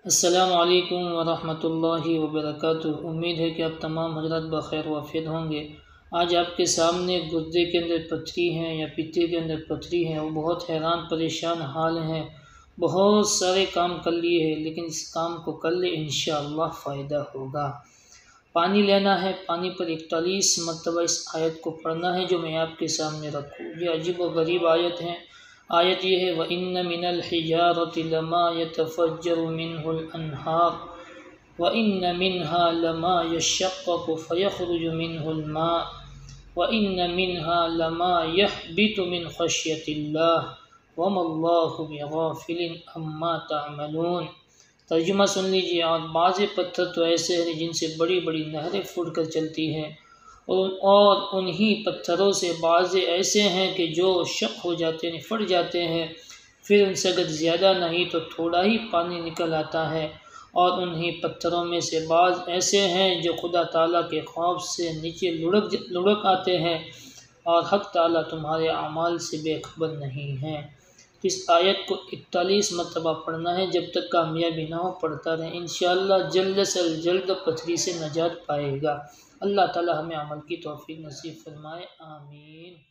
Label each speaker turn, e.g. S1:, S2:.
S1: السلام علیکم ورحمۃ اللہ وبرکاتہ۔ امید ہے کہ آپ تمام حضرات بخیر و عافیت ہوں گے۔ آج آپ کے سامنے گردے کے اندر پتھری ہے یا پیتے کے اندر پتھری ہے، وہ بہت حیران پریشان حال ہیں، بہت سارے کام کر لیے ہیں لیکن اس کام کو کر لے انشاءاللہ فائدہ ہوگا۔ پانی لینا ہے، پانی پر 41 مرتبہ اس آیت کو پڑھنا ہے جو میں آپ کے سامنے رکھوں۔ یہ عجیب و غریب آیت ہے۔ آیت یہ ہے وَإِنَّ مِنَ الْحِجَارَةِ لَمَا يَتَفَجَّرُ مِنْهُ الْأَنْهَارُ وَإِنَّ مِنْهَا لَمَا يَشَّقَّقُ فَيَخْرُجُ مِنْهُ الْمَاءُ وَإِنَّ مِنْهَا لَمَا يَهْبِطُ مِنْ خَشْيَةِ اللَّهِ وَمَا اللَّهُ بِغَافِلٍ عَمَّا تَعْمَلُونَ۔ ترجمہ سن لیجیے۔ اور بعض پتھر تو ایسے ہیں جن سے بڑی بڑی نہریں پھوٹ کر چلتی ہیں، اور انہی پتھروں سے بعض ایسے ہیں کہ جو شق ہو جاتے ہیں، پھٹ جاتے ہیں، پھر ان سے اگر زیادہ نہیں تو تھوڑا ہی پانی نکل آتا ہے۔ اور انہی پتھروں میں سے بعض ایسے ہیں جو خدا تعالیٰ کے خوف سے نیچے لڑک آتے ہیں، اور حق تعالیٰ تمہارے اعمال سے بے خبر نہیں ہے۔ اس آیت کو 41 مرتبہ پڑھنا ہے جب تک کامیابی نہ ہو، پڑھتا رہے، انشاءاللہ جلد سے جلد پتھری سے نجات پائے گا۔ اللہ تعالیٰ ہمیں عمل کی توفیق نصیب فرمائے، آمین۔